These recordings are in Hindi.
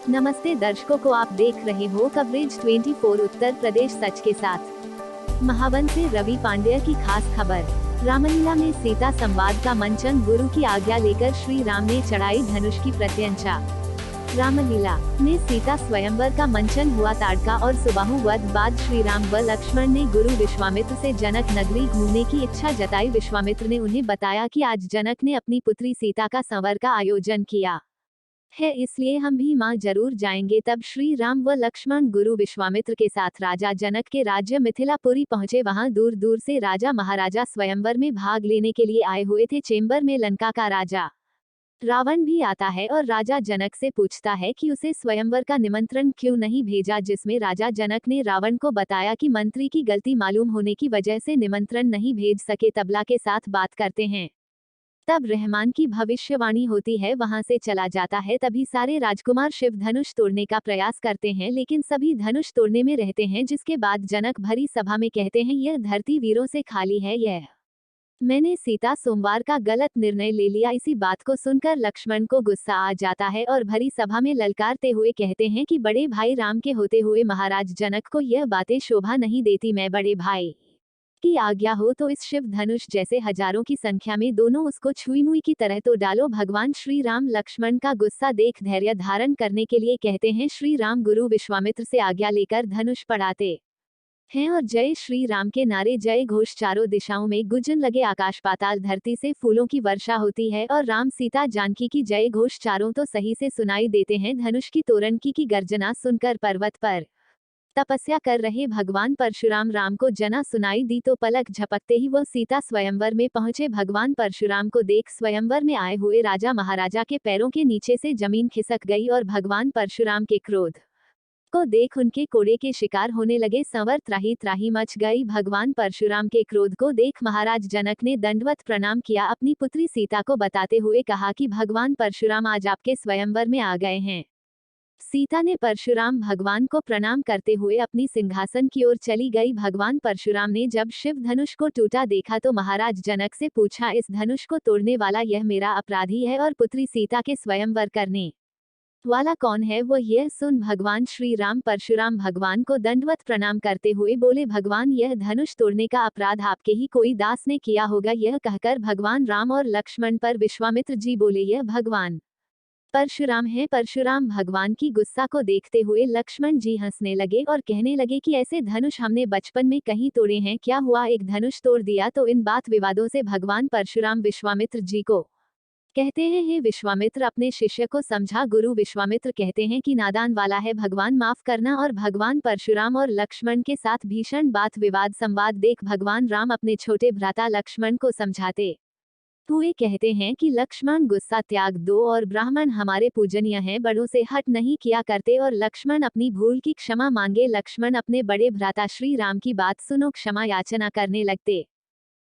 नमस्ते दर्शकों को, आप देख रहे हो कवरेज 24 उत्तर प्रदेश सच के साथ। महावन से रवि पांड्या की खास खबर। रामलीला में सीता संवाद का मंचन, गुरु की आज्ञा लेकर श्री राम ने चढ़ाई धनुष की प्रत्यंचा। रामलीला में सीता स्वयंवर का मंचन हुआ ताड़का और सुबाहु वध बाद श्री राम व लक्ष्मण ने गुरु विश्वामित्र से जनक नगरी घूमने की इच्छा जताई। विश्वामित्र ने उन्हें बताया कि आज जनक ने अपनी पुत्री सीता का संवर का आयोजन किया है, इसलिए हम भी मां जरूर जाएंगे। तब श्री राम व लक्ष्मण गुरु विश्वामित्र के साथ राजा जनक के राज्य मिथिलापुरी पहुंचे। वहां दूर दूर से राजा महाराजा स्वयंवर में भाग लेने के लिए आए हुए थे। चेंबर में लंका का राजा रावण भी आता है और राजा जनक से पूछता है कि उसे स्वयंवर का निमंत्रण क्यों नहीं भेजा, जिसमें राजा जनक ने रावण को बताया कि मंत्री की गलती मालूम होने की वजह से निमंत्रण नहीं भेज सके। तबला के साथ बात करते हैं, तब रहमान की भविष्यवाणी होती है, वहां से चला जाता है। तभी सारे राजकुमार शिव धनुष तोड़ने का प्रयास करते हैं, लेकिन सभी धनुष तोड़ने में रहते हैं। जिसके बाद जनक भरी सभा में कहते हैं, यह धरती वीरों से खाली है, यह मैंने सीता सोमवार का गलत निर्णय ले लिया। इसी बात को सुनकर लक्ष्मण को गुस्सा आ जाता है और भरी सभा में ललकारते हुए कहते हैं कि बड़े भाई राम के होते हुए महाराज जनक को यह बातें शोभा नहीं देती। मैं बड़े भाई की आज्ञा हो तो इस शिव धनुष जैसे हजारों की संख्या में दोनों उसको छुई मुई की तरह तो डालो। भगवान श्री राम लक्ष्मण का गुस्सा देख धैर्य धारण करने के लिए कहते हैं। श्री राम गुरु विश्वामित्र से आज्ञा लेकर धनुष पढ़ाते हैं और जय श्री राम के नारे जय घोष चारों दिशाओं में गुंजन लगे। आकाश पाताल धरती से फूलों की वर्षा होती है और राम सीता जानकी की जय घोष चारों तो सही से सुनाई देते हैं। धनुष की तोरण की गर्जना सुनकर पर्वत पर तपस्या कर रहे भगवान परशुराम राम को जना सुनाई दी तो पलक झपकते ही वह सीता स्वयंवर में पहुंचे। भगवान परशुराम को देख स्वयंवर में आए हुए राजा महाराजा के पैरों के नीचे से जमीन खिसक गई और भगवान परशुराम के क्रोध को देख उनके कोड़े के शिकार होने लगे। संवर त्राही त्राही मच गई। भगवान परशुराम के क्रोध को देख महाराज जनक ने दंडवत प्रणाम किया। अपनी पुत्री सीता को बताते हुए कहा कि भगवान परशुराम आज आपके स्वयंवर में आ गए हैं। सीता ने परशुराम भगवान को प्रणाम करते हुए अपनी सिंहासन की ओर चली गई। भगवान परशुराम ने जब शिव धनुष को टूटा देखा तो महाराज जनक से पूछा, इस धनुष को तोड़ने वाला यह मेरा अपराधी है और पुत्री सीता के स्वयंवर करने वाला कौन है? वो यह सुन भगवान श्री राम परशुराम भगवान को दंडवत प्रणाम करते हुए बोले, भगवान यह धनुष तोड़ने का अपराध आपके ही कोई दास ने किया होगा। यह कहकर भगवान राम और लक्ष्मण पर विश्वामित्र जी बोले, यह भगवान परशुराम है। परशुराम भगवान की गुस्सा को देखते हुए लक्ष्मण जी हंसने लगे और कहने लगे कि ऐसे धनुष हमने बचपन में कहीं तोड़े हैं, क्या हुआ एक धनुष तोड़ दिया तो इन बात विवादों से भगवान परशुराम विश्वामित्र जी को कहते हैं, हे विश्वामित्र अपने शिष्य को समझा। गुरु विश्वामित्र कहते हैं कि नादान वाला है, भगवान माफ करना। और भगवान परशुराम और लक्ष्मण के साथ भीषण बात विवाद संवाद देख भगवान राम अपने छोटे भ्राता लक्ष्मण को समझाते हुए कहते हैं कि लक्ष्मण गुस्सा त्याग दो और ब्राह्मण हमारे पूजनीय हैं, बड़ों से हट नहीं किया करते और लक्ष्मण अपनी भूल की क्षमा मांगे। लक्ष्मण अपने बड़े भ्राता श्री राम की बात सुनो क्षमा याचना करने लगते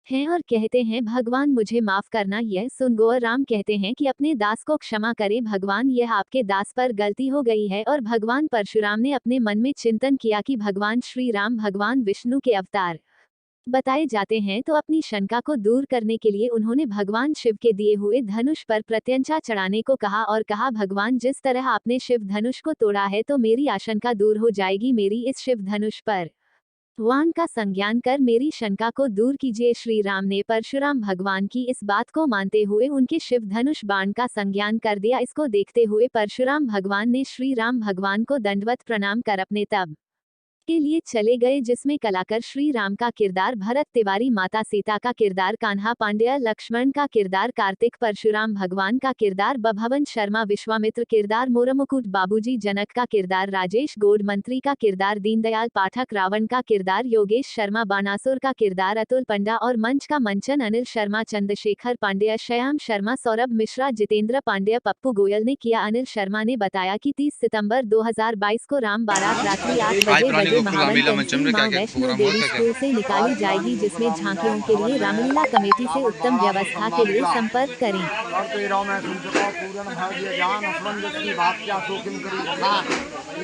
हैं और कहते हैं, भगवान मुझे माफ करना। यह सुन गौर राम कहते हैं कि अपने दास को क्षमा करे भगवान, यह आपके दास पर गलती हो गई है। और भगवान परशुराम ने अपने मन में चिंतन किया कि भगवान श्री राम भगवान विष्णु के अवतार बताए जाते हैं, तो अपनी शंका को दूर करने के लिए उन्होंने भगवान शिव के दिए हुए धनुष पर प्रत्यंचा चढ़ाने को कहा और कहा, भगवान जिस तरह आपने शिव धनुष को तोड़ा है तो मेरी आशंका दूर हो जाएगी। मेरी इस शिव धनुष पर वाण का संज्ञान कर मेरी शंका को दूर कीजिए। श्री राम ने परशुराम भगवान की इस बात को मानते हुए उनके शिव धनुष बाण का संज्ञान कर दिया। इसको देखते हुए परशुराम भगवान ने श्री राम भगवान को दंडवत प्रणाम कर अपने तब के लिए चले गए, जिसमें कलाकार श्री राम का किरदार भरत तिवारी, माता सीता का किरदार कान्हा पांड्या, लक्ष्मण का किरदार कार्तिक, परशुराम भगवान का किरदार बभवन शर्मा, विश्वामित्र किरदार मोरमुकुट, बाबूजी जनक का किरदार राजेश गौड़, मंत्री का किरदार दीनदयाल पाठक, रावण का किरदार योगेश शर्मा, बानासुर का किरदार अतुल पंडा और मंच का मंचन अनिल शर्मा, चंद्रशेखर पांड्या, श्याम शर्मा, सौरभ मिश्रा, जितेंद्र पांड्या, पप्पू गोयल ने किया। अनिल शर्मा ने बताया कि 30 सितंबर 2022 को राम बारात रात्रि 8 बजे महावन तहसील मां वैष्णो देवी स्कूल से निकाली जाएगी, जिसमें झांकियों के लिए रामलीला कमेटी से उत्तम व्यवस्था के लिए संपर्क करें।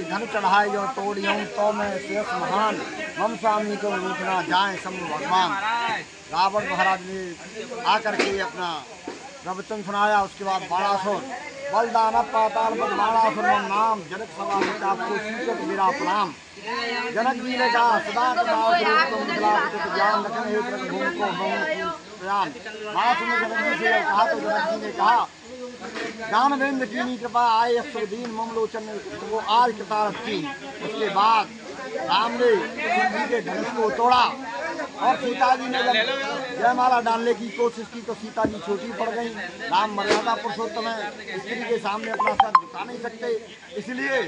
धन चढ़ाए जो तोड़ियों तो मैं शेष महान मम स्वामी को रूठना जाए शंभु भगवान। रावण महाराज ने आकर के अपना प्रवचन सुनाया। उसके बाद बाणासुर बलदान पाताल पद्माणासुर नाम जनक सभा में आपको सूचक मेरा प्रणाम। जनक जी ने कहा सदा ज्ञान रखने हेतु भूमि को प्रयान। बात में जनक जी से कहा तो जनक जी ने कहा ज्ञानवेंद्र की कृपा आए सुरदीन ममलोचन वो आज कृतारथ की। उसके बाद राम ने जी के धनुष को तोड़ा और सीता जी ने जब जयमाला डालने की कोशिश की तो सीता जी छोटी पड़ गई। राम मर्यादा पुरुषोत्तम है, स्त्री के सामने अपना सर झुका नहीं सकते, इसलिए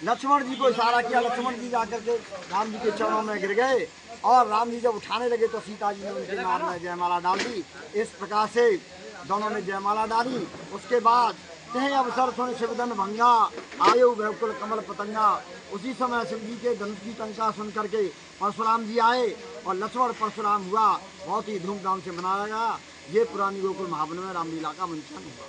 लक्ष्मण जी को इशारा किया। लक्ष्मण जी जाकर के राम जी के चरणों में गिर गए और राम जी जब उठाने लगे तो सीता जी ने उनके नाम में जयमाला डाल दी। इस प्रकार से दोनों ने जयमाला डाली। उसके बाद कहीं अवसर थोड़े शिवधन भंगा आयु वैकुल कमल पतंगा। उसी समय शिव जी के धनुष की टंका सुन करके परशुराम जी आए और लक्ष्मण परशुराम हुआ। बहुत ही धूमधाम से मनाया गया। ये पुरानी गोकुल महावन में रामलीला का मंचन हुआ।